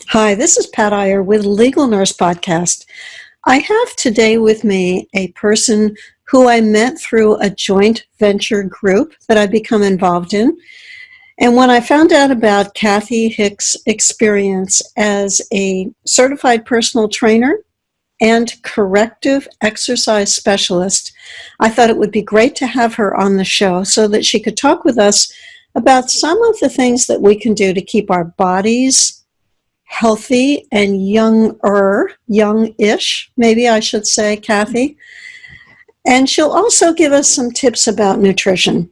Hi, this is Pat Iyer with Legal Nurse Podcast. I have today with me a person who I met through a joint venture group that I've become involved in. And when I found out about Kathy Hicks' experience as a certified personal trainer and corrective exercise specialist, I thought it would be great to have her on the show so that she could talk with us about some of the things that we can do to keep our bodies healthy and youngish, maybe I should say, Kathy. And she'll also give us some tips about nutrition.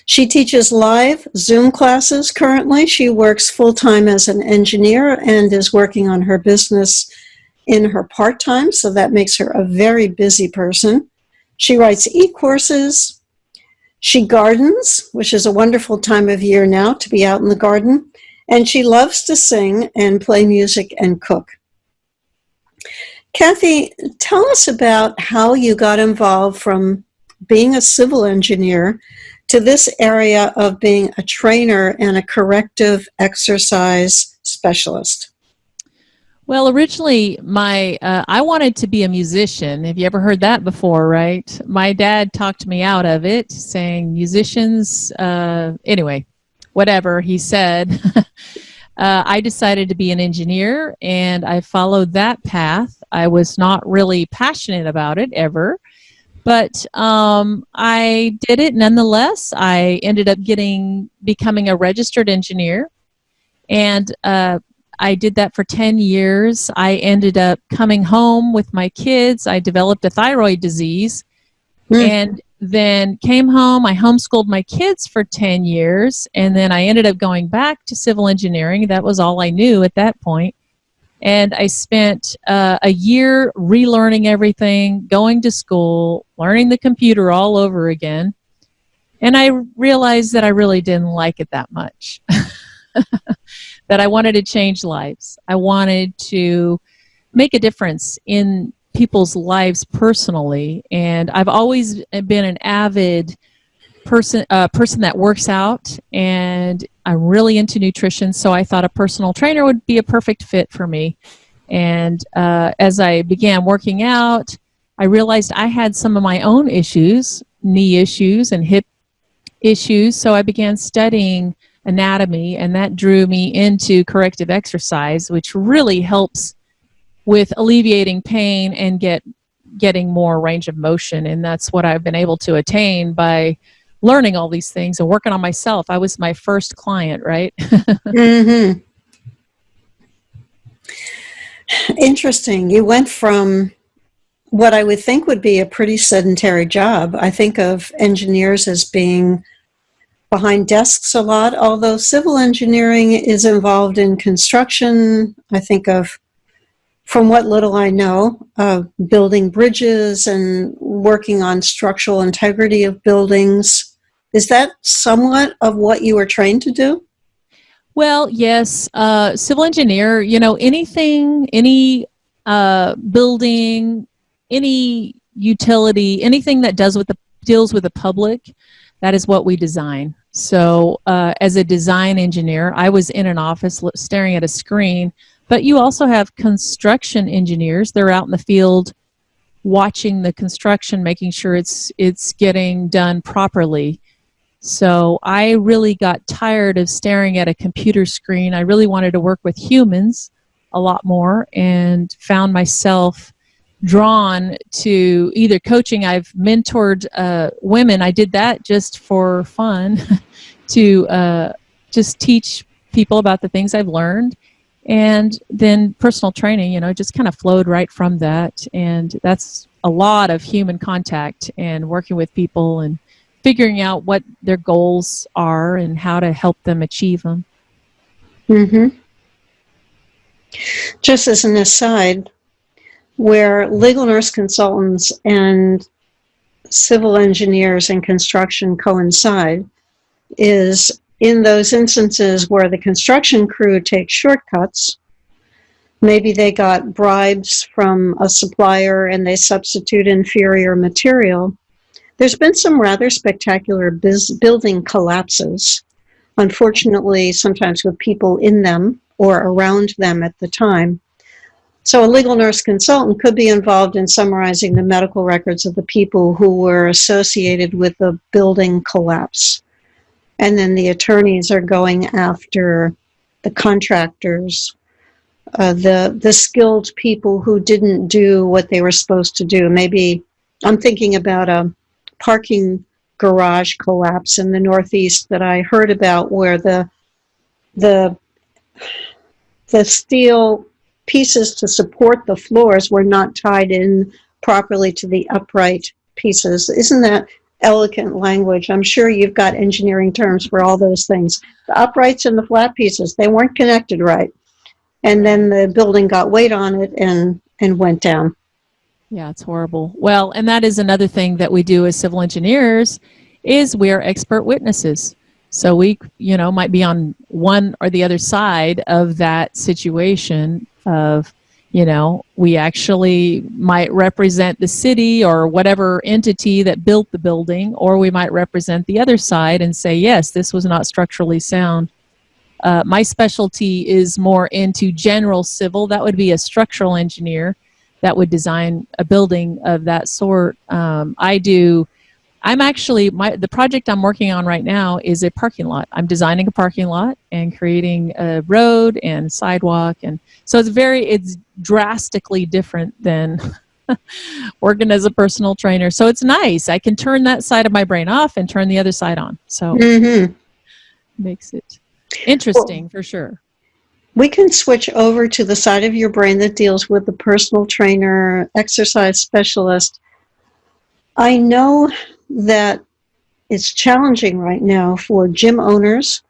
She teaches live Zoom classes currently. She works full-time as an engineer and is working on her business in her part-time, so that makes her a very busy person. She writes e-courses. She gardens, which is a wonderful time of year now to be out in the garden. And she loves to sing and play music and cook. Kathy, tell us about how you got involved from being a civil engineer to this area of being a trainer and a corrective exercise specialist. Well, originally, I wanted to be a musician. Have you ever heard that before, right? My dad talked me out of it, saying musicians, anyway, whatever he said. I decided to be an engineer, and I followed that path. I was not really passionate about it ever, but I did it nonetheless. I ended up becoming a registered engineer, and I did that for 10 years. I ended up coming home with my kids. I developed a thyroid disease, and then came home. I homeschooled my kids for 10 years, and then I ended up going back to civil engineering. That was all I knew at that point. And I spent a year relearning everything, going to school, learning the computer all over again. And I realized that I really didn't like it that much, that I wanted to change lives. I wanted to make a difference in people's lives personally, and I've always been an avid person that works out, and I'm really into nutrition, so I thought a personal trainer would be a perfect fit for me. And as I began working out, I realized I had some of my own issues, knee issues and hip issues, so I began studying anatomy, and that drew me into corrective exercise, which really helps with alleviating pain and getting more range of motion. And that's what I've been able to attain by learning all these things and working on myself. I was my first client, right? Mm-hmm. Interesting. You went from what I would think would be a pretty sedentary job. I think of engineers as being behind desks a lot, although civil engineering is involved in construction. I think of, from what little I know, building bridges and working on structural integrity of buildings. Is that somewhat of what you were trained to do? Well, yes. Civil engineer, anything, any building, any utility, anything that deals with the public, that is what we design. So as a design engineer, I was in an office staring at a screen. But you also have construction engineers. They're out in the field watching the construction, making sure it's getting done properly. So I really got tired of staring at a computer screen. I really wanted to work with humans a lot more, and found myself drawn to either coaching. I've mentored women. I did that just for fun to just teach people about the things I've learned. And then personal training, just kind of flowed right from that. And that's a lot of human contact and working with people and figuring out what their goals are and how to help them achieve them. Mm-hmm. Just as an aside, where legal nurse consultants and civil engineers and construction coincide is in those instances where the construction crew takes shortcuts. Maybe they got bribes from a supplier and they substitute inferior material. There's been some rather spectacular building collapses, unfortunately, sometimes with people in them or around them at the time. So a legal nurse consultant could be involved in summarizing the medical records of the people who were associated with the building collapse. And then the attorneys are going after the contractors, the skilled people who didn't do what they were supposed to do. Maybe I'm thinking about a parking garage collapse in the Northeast that I heard about, where the steel pieces to support the floors were not tied in properly to the upright pieces. Isn't that elegant language? I'm sure you've got engineering terms for all those things. The uprights and the flat pieces, they weren't connected right. And then the building got weight on it and went down. Yeah, it's horrible. Well, and that is another thing that we do as civil engineers, is we are expert witnesses. So we, might be on one or the other side of that situation of, we actually might represent the city or whatever entity that built the building, or we might represent the other side and say, yes, this was not structurally sound. My specialty is more into general civil. That would be a structural engineer that would design a building of that sort. The project I'm working on right now is a parking lot. I'm designing a parking lot and creating a road and sidewalk. And so it's drastically different than working as a personal trainer. So it's nice. I can turn that side of my brain off and turn the other side on. So makes it interesting for sure. We can switch over to the side of your brain that deals with the personal trainer, exercise specialist. I know that it's challenging right now for gym owners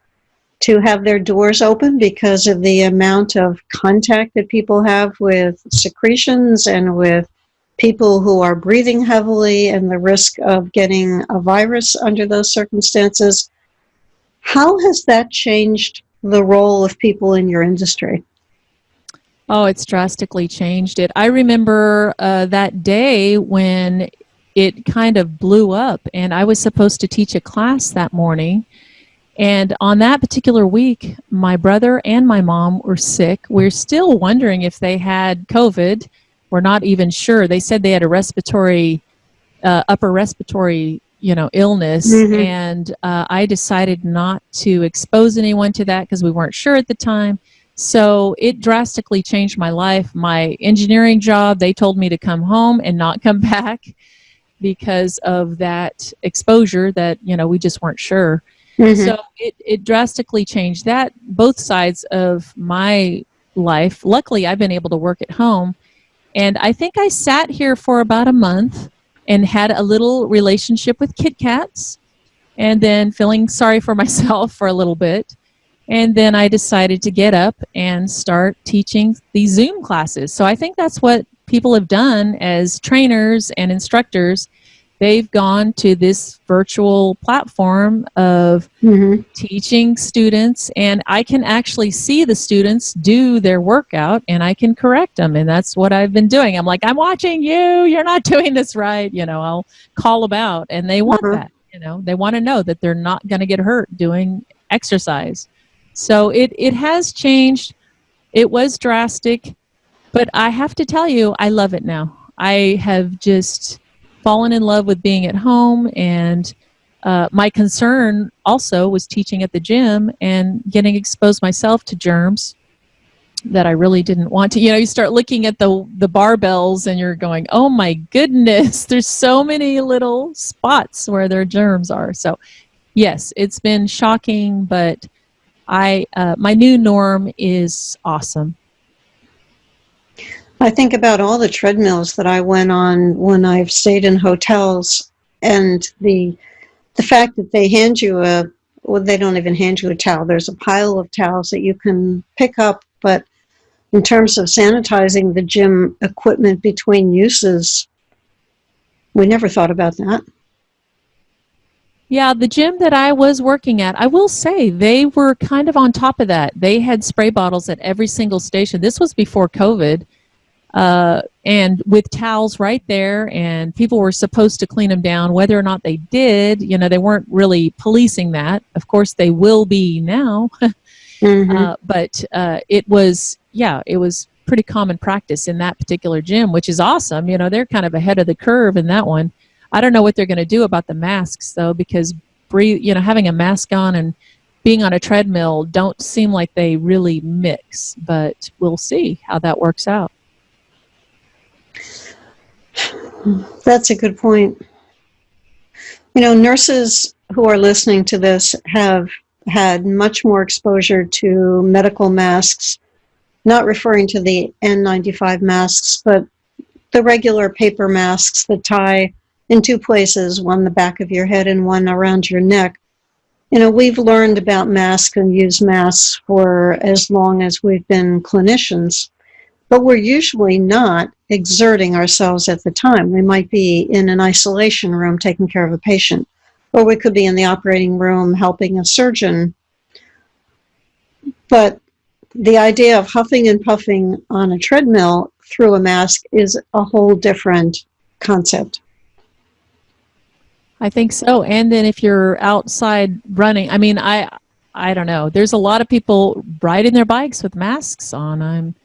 to have their doors open because of the amount of contact that people have with secretions and with people who are breathing heavily and the risk of getting a virus under those circumstances. How has that changed the role of people in your industry? Oh, it's drastically changed it. I remember that day when it kind of blew up, and I was supposed to teach a class that morning. And on that particular week, my brother and my mom were sick. We're still wondering if they had COVID. We're not even sure. They said they had a upper respiratory, illness. And I decided not to expose anyone to that because we weren't sure at the time. So it drastically changed my life. My engineering job, they told me to come home and not come back because of that exposure that, we just weren't sure. So it drastically changed that, both sides of my life. Luckily, I've been able to work at home. And I think I sat here for about a month and had a little relationship with Kit Kats, and then feeling sorry for myself for a little bit. And then I decided to get up and start teaching these Zoom classes. So I think that's what people have done as trainers and instructors. They've gone to this virtual platform of teaching students, and I can actually see the students do their workout and I can correct them. And that's what I've been doing. I'm like, I'm watching you. You're not doing this right. I'll call them out, and they want that. They want to know that they're not going to get hurt doing exercise. So it has changed. It was drastic, but I have to tell you, I love it now. I have just fallen in love with being at home, and my concern also was teaching at the gym and getting exposed myself to germs that I really didn't want to. You start looking at the barbells and you're going, oh my goodness, there's so many little spots where their germs are. So yes, it's been shocking, but my new norm is awesome. I think about all the treadmills that I went on when I've stayed in hotels, and the fact that they hand you they don't even hand you a towel. There's a pile of towels that you can pick up, but in terms of sanitizing the gym equipment between uses, we never thought about that. Yeah, the gym that I was working at, I will say, they were kind of on top of that. They had spray bottles at every single station. This was before COVID. And with towels right there, and people were supposed to clean them down. Whether or not they did, they weren't really policing that. Of course, they will be now. But it was pretty common practice in that particular gym, which is awesome. They're kind of ahead of the curve in that one. I don't know what they're going to do about the masks though, because having a mask on and being on a treadmill don't seem like they really mix, but we'll see how that works out. That's a good point. Nurses who are listening to this have had much more exposure to medical masks, not referring to the N95 masks, but the regular paper masks that tie in two places, one the back of your head and one around your neck. We've learned about masks and used masks for as long as we've been clinicians, but we're usually not exerting ourselves at the time. We might be in an isolation room taking care of a patient, or we could be in the operating room helping a surgeon. But the idea of huffing and puffing on a treadmill through a mask is a whole different concept. I think so. And then if you're outside running, I don't know. There's a lot of people riding their bikes with masks on.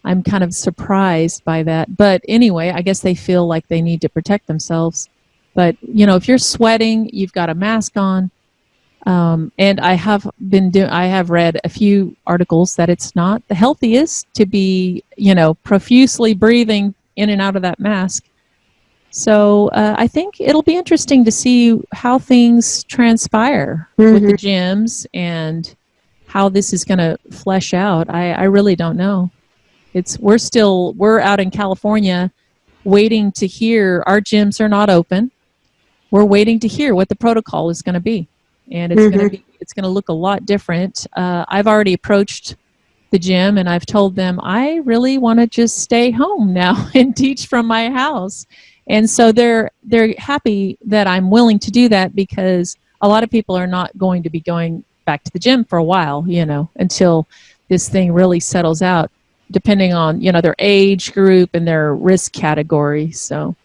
I'm kind of surprised by that. But anyway, I guess they feel like they need to protect themselves. But, if you're sweating, you've got a mask on. And I have read a few articles that it's not the healthiest to be, profusely breathing in and out of that mask. So I think it'll be interesting to see how things transpire with the gyms and how this is going to flesh out. I really don't know. We're out in California waiting to hear. Our gyms are not open. We're waiting to hear what the protocol is going to be. And it's going to look a lot different. I've already approached the gym and I've told them I really want to just stay home now and teach from my house. And so they're happy that I'm willing to do that, because a lot of people are not going to be going back to the gym for a while, until this thing really settles out, depending on, their age group and their risk category. So.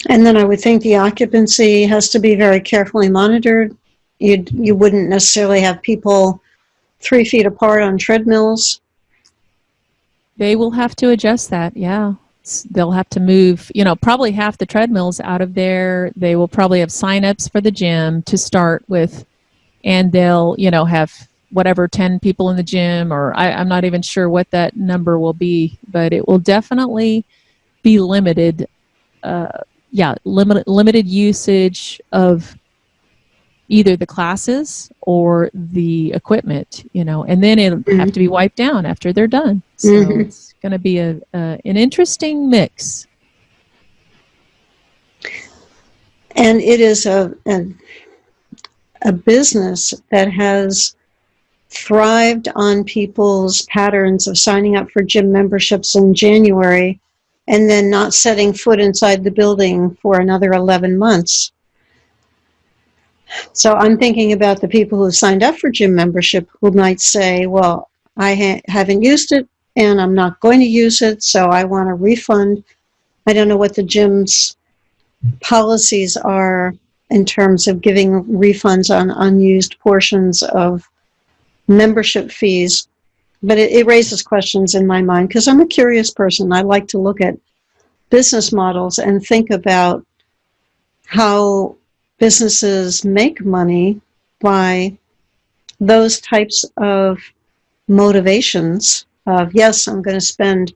And then I would think the occupancy has to be very carefully monitored. You wouldn't necessarily have people 3 feet apart on treadmills. They will have to adjust that, yeah. They'll have to move, probably half the treadmills out of there. They will probably have sign-ups for the gym to start with, and they'll, have whatever, 10 people in the gym, or I'm not even sure what that number will be, but it will definitely be limited. Limited usage of either the classes or the equipment, and then it'll have to be wiped down after they're done. So it's going to be an interesting mix. And it is a business that has thrived on people's patterns of signing up for gym memberships in January and then not setting foot inside the building for another 11 months. So I'm thinking about the people who signed up for gym membership who might say, well, I haven't used it and I'm not going to use it, so I want a refund. I don't know what the gym's policies are in terms of giving refunds on unused portions of membership fees. But it raises questions in my mind because I'm a curious person. I like to look at business models and think about how businesses make money by those types of motivations of, yes, I'm going to spend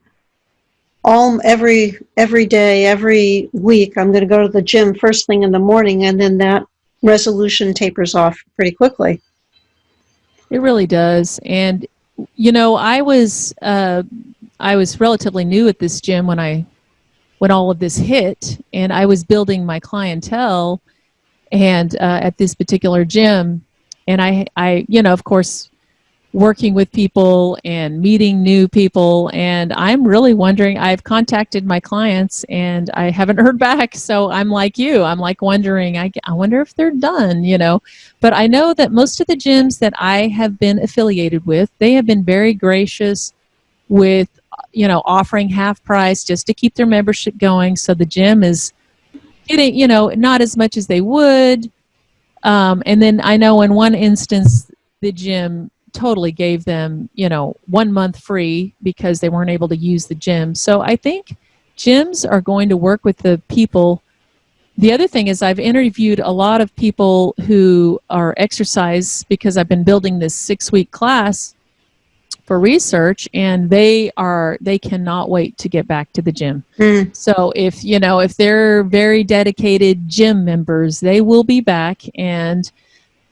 every day, every week, I'm going to go to the gym first thing in the morning, and then that resolution tapers off pretty quickly. It really does. And I was relatively new at this gym when all of this hit, and I was building my clientele and at this particular gym, and I of course, working with people and meeting new people, and I'm really wondering, I've contacted my clients and I haven't heard back, so I'm like you, I'm like wondering, I wonder if they're done, but I know that most of the gyms that I have been affiliated with, they have been very gracious with, offering half price just to keep their membership going, so the gym is getting, not as much as they would, and then I know in one instance, the gym totally gave them, 1 month free because they weren't able to use the gym. So I think gyms are going to work with the people. The other thing is I've interviewed a lot of people who are exercise because I've been building this 6-week class for research, and they cannot wait to get back to the gym. So if they're very dedicated gym members, they will be back and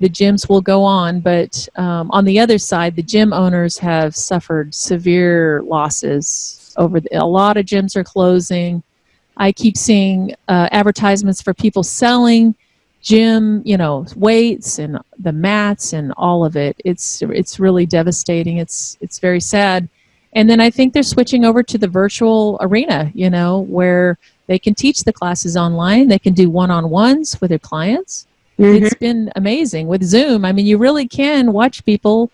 the gyms will go on. But on the other side, the gym owners have suffered severe losses. A lot of gyms are closing. I keep seeing advertisements for people selling gym, weights and the mats and all of it. It's really devastating. It's very sad. And then I think they're switching over to the virtual arena, where they can teach the classes online. They can do one-on-ones with their clients. It's been amazing with Zoom. I mean, you really can watch people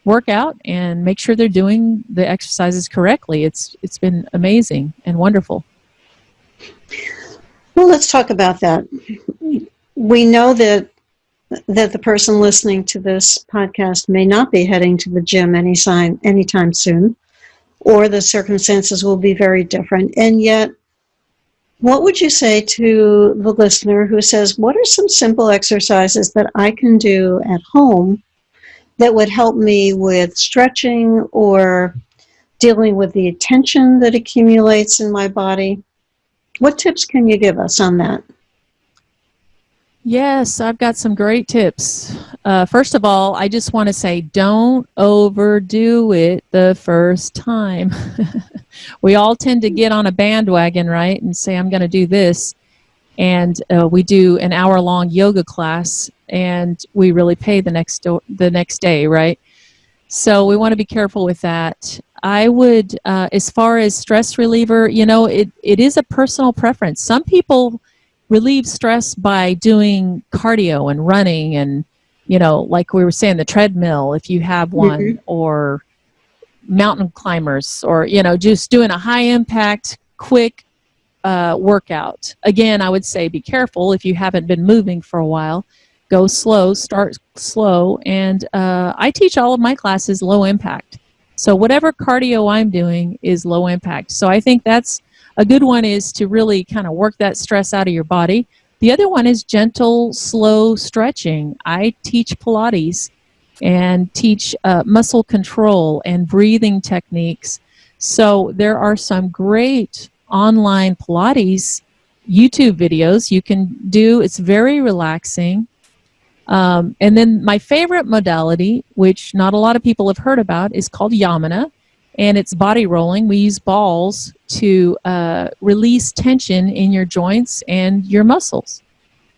work out and make sure they're doing the exercises correctly. It's been amazing and wonderful. Well, let's talk about that. We know that the person listening to this podcast may not be heading to the gym anytime soon, or the circumstances will be very different. And yet, what would you say to the listener who says, what are some simple exercises that I can do at home that would help me with stretching or dealing with the tension that accumulates in my body? What tips can you give us on that? Yes, I've got some great tips. First of all, I just want to say don't overdo it the first time. We all tend to get on a bandwagon, right, and say, I'm going to do this. And we do an hour-long yoga class, and we really pay the next day, right? So we want to be careful with that. I would, as far as stress reliever, it is a personal preference. Some people relieve stress by doing cardio and running and, like we were saying, the treadmill, if you have one, or mountain climbers, or, just doing a high-impact, quick workout. Again, I would say be careful if you haven't been moving for a while. Go slow, start slow, and I teach all of my classes low impact. So whatever cardio I'm doing is low impact. So I think that's a good one, is to really kind of work that stress out of your body. The other one is gentle, slow stretching. I teach Pilates and teach muscle control and breathing techniques. So there are some great online Pilates YouTube videos you can do. It's very relaxing. And then my favorite modality, which not a lot of people have heard about, is called Yamana, and it's body rolling. We use balls to release tension in your joints and your muscles.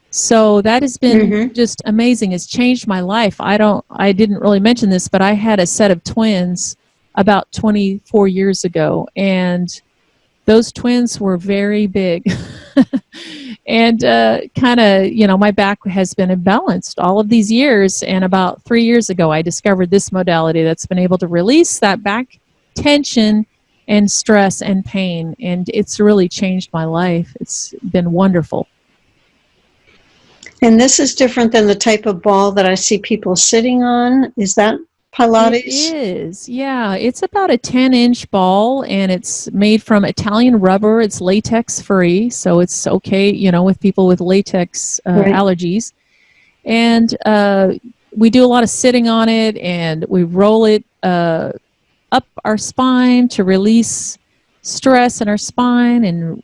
So that has been just amazing. It's changed my life. I didn't really mention this, but I had a set of twins about 24 years ago, and those twins were very big. And kind of, my back has been imbalanced all of these years. And about 3 years ago, I discovered this modality that's been able to release that back tension and stress and pain. And it's really changed my life. It's been wonderful. And this is different than the type of ball that I see people sitting on. Is that Pilates? It is, yeah. It's about a 10-inch ball, and it's made from Italian rubber. It's latex-free, so it's okay, with people with latex allergies. And we do a lot of sitting on it, and we roll it up our spine to release stress in our spine, and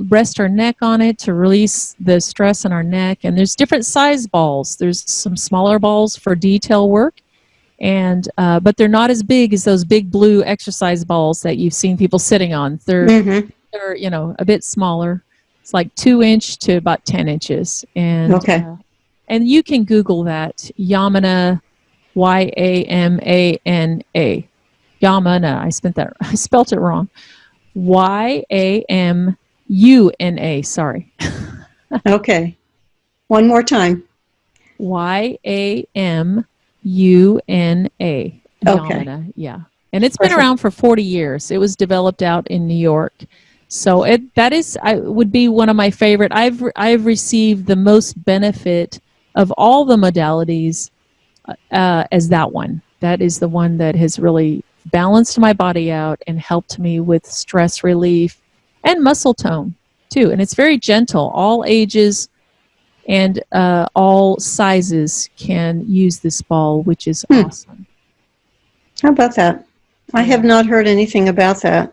rest our neck on it to release the stress in our neck. And there's different size balls. There's some smaller balls for detail work, and but they're not as big as those big blue exercise balls that you've seen people sitting on. They're a bit smaller. It's like 2-inch to about 10 inches. And and you can Google that, Yamana, Yamana. Yamana. I spelt it wrong. Yamuna. Sorry. Okay. One more time. Yamuna. Okay. Yeah. And it's been around for 40 years. It was developed out in New York. So would be one of my favorite. I've received the most benefit of all the modalities as that one. That is the one that has really balanced my body out and helped me with stress relief and muscle tone too. And it's very gentle. All ages and all sizes can use this ball, which is awesome. How about that? I have not heard anything about that.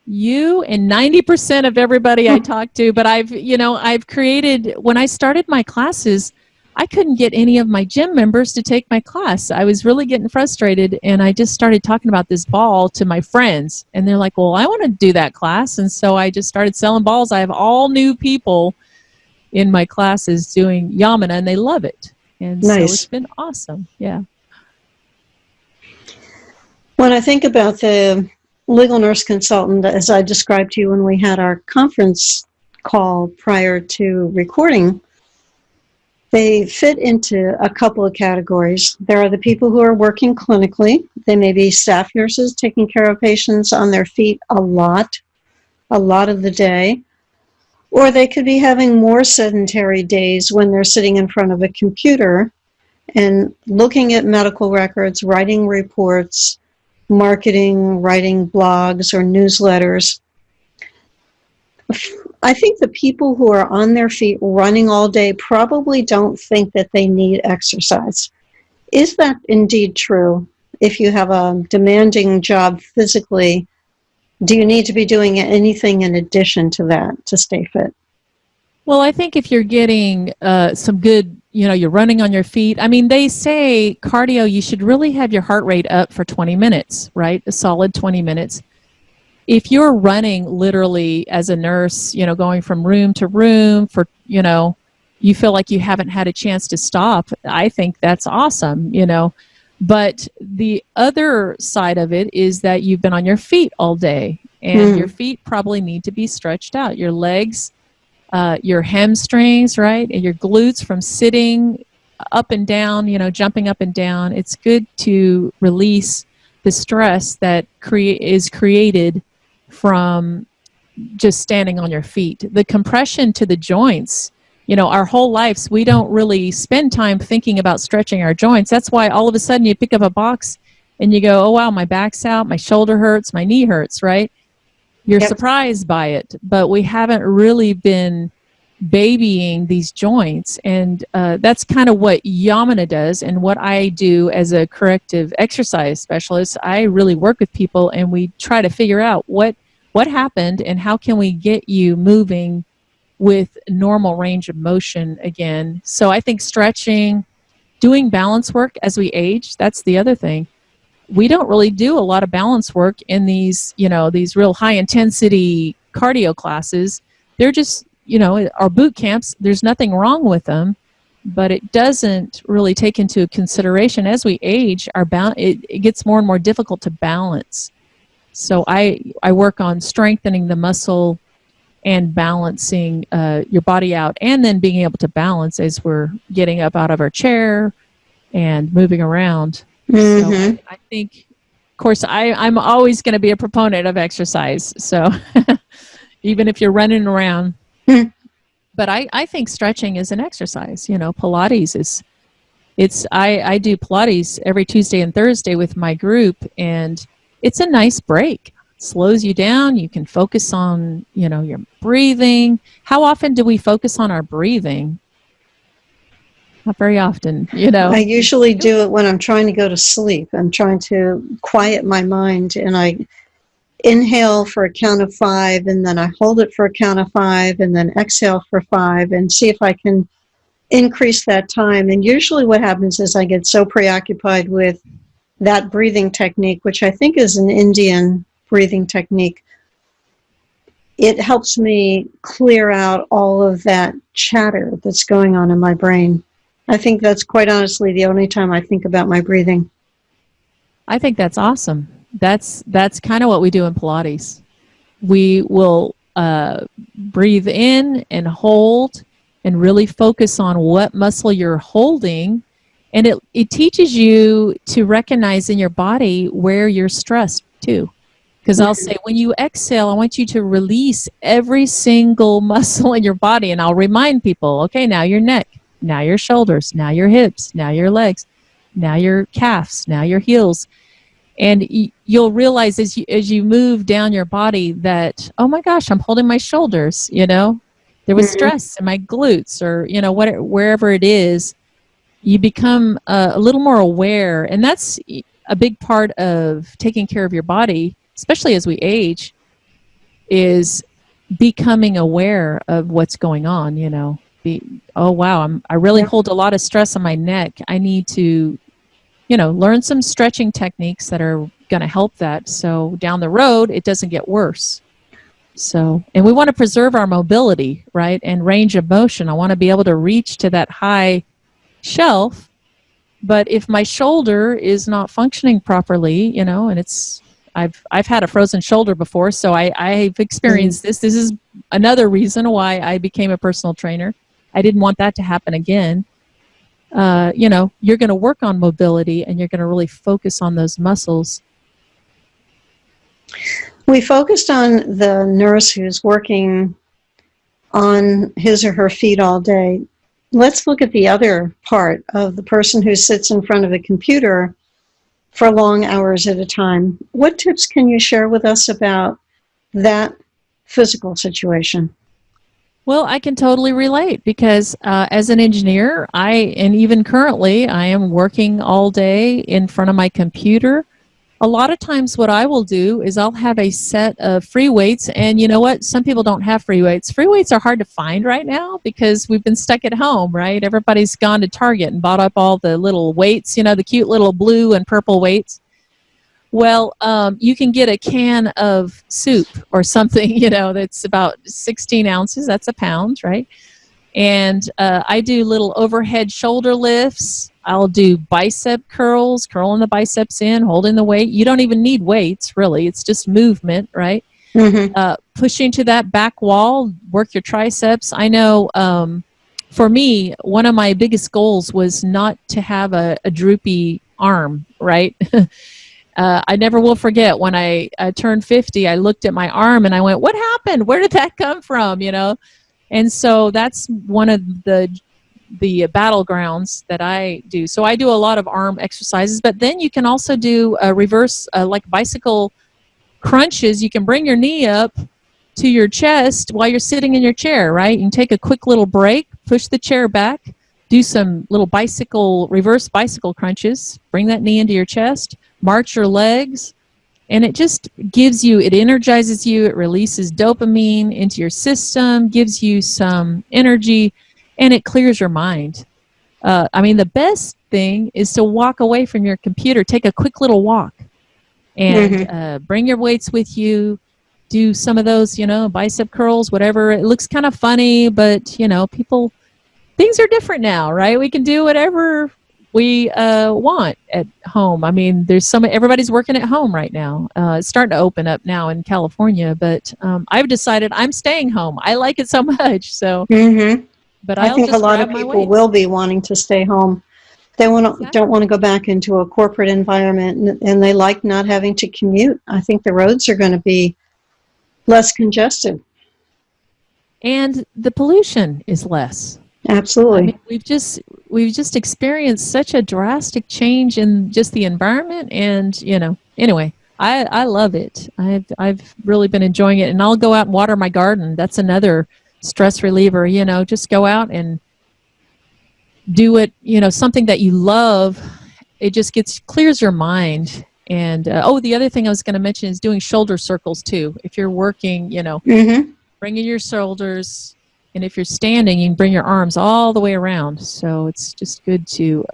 You and 90% of everybody I talk to, but I've created, when I started my classes, I couldn't get any of my gym members to take my class. I was really getting frustrated, and I just started talking about this ball to my friends, and they're like, well, I want to do that class. And so I just started selling balls. I have all new people in my classes doing Yamana, and they love it. And so it's been awesome. Yeah. When I think about the legal nurse consultant, as I described to you when we had our conference call prior to recording, they fit into a couple of categories. There are the people who are working clinically. They may be staff nurses taking care of patients on their feet a lot of the day. Or they could be having more sedentary days when they're sitting in front of a computer and looking at medical records, writing reports, marketing, writing blogs or newsletters. I think the people who are on their feet running all day probably don't think that they need exercise. Is that indeed true? If you have a demanding job physically, do you need to be doing anything in addition to that to stay fit? Well, I think if you're getting some good, you're running on your feet. I mean, they say cardio, you should really have your heart rate up for 20 minutes, right? A solid 20 minutes. If you're running literally as a nurse, going from room to room for, you feel like you haven't had a chance to stop, I think that's awesome, But the other side of it is that you've been on your feet all day, and your feet probably need to be stretched out. Your legs, your hamstrings, right, and your glutes from sitting up and down, jumping up and down. It's good to release the stress that is created from just standing on your feet. The compression to the joints, our whole lives, we don't really spend time thinking about stretching our joints. That's why all of a sudden you pick up a box and you go, oh, wow, my back's out, my shoulder hurts, my knee hurts, right? You're surprised by it, but we haven't really been babying these joints. And that's kind of what Yamana does. And what I do as a corrective exercise specialist, I really work with people and we try to figure out what happened and how can we get you moving with normal range of motion again. So I think stretching, doing balance work as we age, that's the other thing. We don't really do a lot of balance work in these, these real high intensity cardio classes. They're just, our boot camps, there's nothing wrong with them, but it doesn't really take into consideration as we age, it gets more and more difficult to balance. So I work on strengthening the muscle and balancing your body out, and then being able to balance as we're getting up out of our chair and moving around. So I think, of course, I'm always going to be a proponent of exercise. So even if you're running around, but I think stretching is an exercise. Pilates I do Pilates every Tuesday and Thursday with my group, and it's a nice break. Slows you down. You can focus on, your breathing. How often do we focus on our breathing? Not very often, I usually do it when I'm trying to go to sleep. I'm trying to quiet my mind, and I inhale for a count of 5, and then I hold it for a count of 5, and then exhale for 5, and see if I can increase that time. And usually what happens is I get so preoccupied with that breathing technique, which I think is an Indian breathing technique, it helps me clear out all of that chatter that's going on in my brain. I think that's quite honestly the only time I think about my breathing. I think that's awesome. That's kind of what we do in Pilates. We will breathe in and hold and really focus on what muscle you're holding. And it teaches you to recognize in your body where you're stressed too. Because I'll say, when you exhale, I want you to release every single muscle in your body. And I'll remind people, okay, now your neck, now your shoulders, now your hips, now your legs. now your calves, now your heels. And you'll realize as you move down your body that, oh my gosh, I'm holding my shoulders, there was stress in my glutes, or, wherever it is, you become a little more aware. And that's a big part of taking care of your body, especially as we age, is becoming aware of what's going on, oh wow, I really hold a lot of stress on my neck. I need to learn some stretching techniques that are going to help that, so down the road it doesn't get worse. So, and we want to preserve our mobility, right, and range of motion. I want to be able to reach to that high shelf, but if my shoulder is not functioning properly, and it's I've had a frozen shoulder before, so I've experienced this. This is another reason why I became a personal trainer. I didn't want that to happen again. You're going to work on mobility, and you're going to really focus on those muscles. We focused on the nurse who's working on his or her feet all day. Let's look at the other part of the person who sits in front of a computer for long hours at a time. What tips can you share with us about that physical situation? Well, I can totally relate because as an engineer, and even currently, I am working all day in front of my computer. A lot of times what I will do is I'll have a set of free weights, and you know what? Some people don't have free weights. Free weights are hard to find right now because we've been stuck at home, right? Everybody's gone to Target and bought up all the little weights, the cute little blue and purple weights. Well, you can get a can of soup or something, that's about 16 ounces. That's a pound, right? And I do little overhead shoulder lifts. I'll do bicep curls, curling the biceps in, holding the weight. You don't even need weights, really. It's just movement, right? Pushing to that back wall, work your triceps. I know for me, one of my biggest goals was not to have a droopy arm, right? I never will forget when I turned 50, I looked at my arm and I went, what happened? Where did that come from? And so that's one of the battlegrounds that I do. So I do a lot of arm exercises, but then you can also do a reverse, like bicycle crunches. You can bring your knee up to your chest while you're sitting in your chair, right? You can take a quick little break, push the chair back, do some little reverse bicycle crunches, bring that knee into your chest, march your legs, and it just it energizes you, it releases dopamine into your system, gives you some energy, and it clears your mind. The best thing is to walk away from your computer, take a quick little walk, and bring your weights with you, do some of those, bicep curls, whatever. It looks kind of funny, but, things are different now, right? We can do whatever we want at home. Everybody's working at home right now. It's starting to open up now in California, but I've decided I'm staying home. I like it so much. So, but I think a lot of people will be wanting to stay home. They don't want to go back into a corporate environment, and they like not having to commute. I think the roads are going to be less congested. And the pollution is less. Absolutely. We've just experienced such a drastic change in just the environment, and anyway, I love it. I've really been enjoying it, and I'll go out and water my garden. That's another stress reliever. Just go out and do it. Something that you love. It just clears your mind. And the other thing I was going to mention is doing shoulder circles too. If you're working, bringing your shoulders. And if you're standing, you can bring your arms all the way around. So it's just good to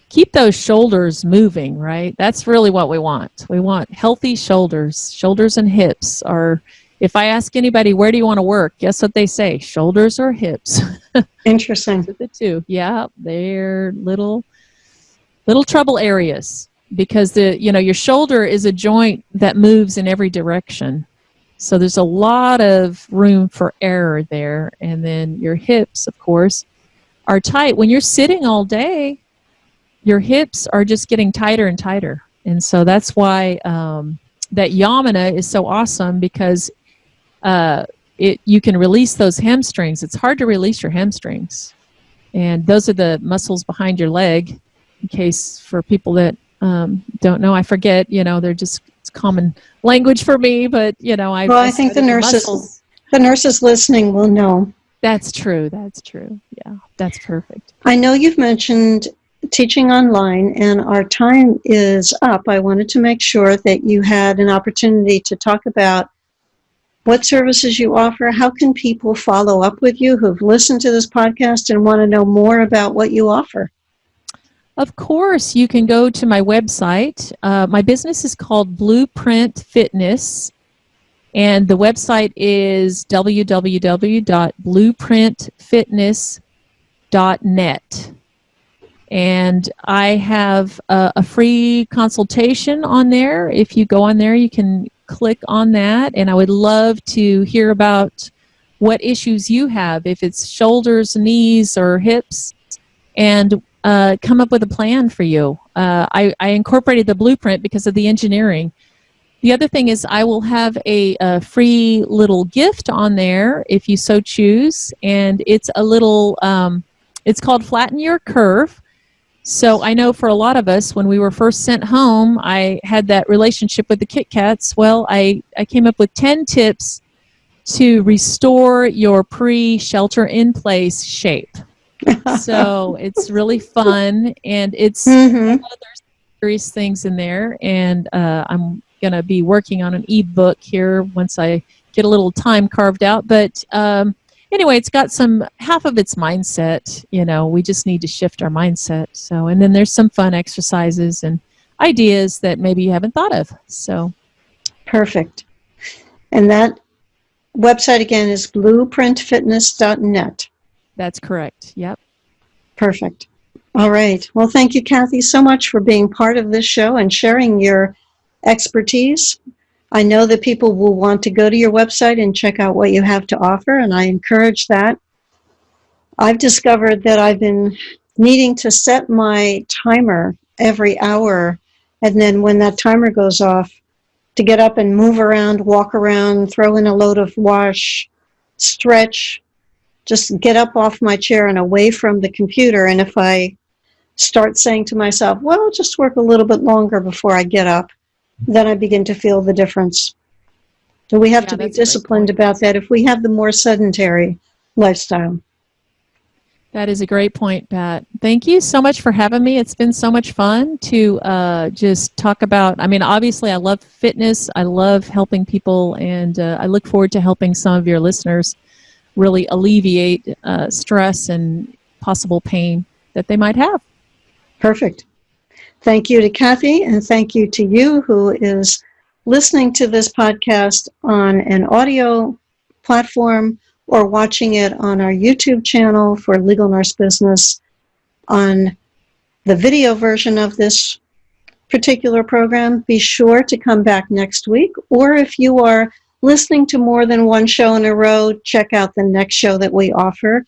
keep those shoulders moving, right? That's really what we want. We want healthy shoulders. Shoulders and hips are, if I ask anybody, where do you want to work? Guess what they say? Shoulders or hips. Interesting. The two. Yeah, they're little trouble areas because your shoulder is a joint that moves in every direction. So there's a lot of room for error there. And then your hips, of course, are tight. When you're sitting all day, your hips are just getting tighter and tighter. And so that's why that yamana is so awesome, because you can release those hamstrings. It's hard to release your hamstrings. And those are the muscles behind your leg. in case for people that don't know, I forget, they're just, it's common language for me, but, I think the nurses listening will know. That's true. Yeah, that's perfect. I know you've mentioned teaching online, and our time is up. I wanted to make sure that you had an opportunity to talk about what services you offer. How can people follow up with you who've listened to this podcast and want to know more about what you offer? Of course, you can go to my website. My business is called Blueprint Fitness, and the website is www.blueprintfitness.net. And I have a free consultation on there. If you go on there, you can click on that, and I would love to hear about what issues you have, if it's shoulders, knees, or hips, and come up with a plan for you. I incorporated the blueprint because of the engineering. The other thing is I will have a free little gift on there if you so choose, and it's a little, it's called Flatten Your Curve. So I know for a lot of us, when we were first sent home, I had that relationship with the Kit Kats. Well, I came up with 10 tips to restore your pre-shelter-in-place shape. So it's really fun, and it's other serious things in there. And I'm going to be working on an ebook here once I get a little time carved out. But anyway, it's got half of its mindset. We just need to shift our mindset. So, and then there's some fun exercises and ideas that maybe you haven't thought of. So, perfect. And that website again is blueprintfitness.net. That's correct. Yep. Perfect. All right. Well, thank you, Kathy, so much for being part of this show and sharing your expertise. I know that people will want to go to your website and check out what you have to offer, and I encourage that. I've discovered that I've been needing to set my timer every hour, and then when that timer goes off, to get up and move around, walk around, throw in a load of wash, stretch, just get up off my chair and away from the computer. And if I start saying to myself, well, I'll just work a little bit longer before I get up, then I begin to feel the difference. So we have to be disciplined about that if we have the more sedentary lifestyle. That is a great point, Pat. Thank you so much for having me. It's been so much fun to just talk about, obviously I love fitness. I love helping people, and I look forward to helping some of your listeners really alleviate stress and possible pain that they might have. Perfect. Thank you to Kathy, and thank you to you who is listening to this podcast on an audio platform or watching it on our YouTube channel for Legal Nurse Business on the video version of this particular program. Be sure to come back next week, or if you are listening to more than one show in a row, check out the next show that we offer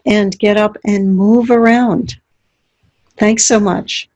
and get up and move around. Thanks so much.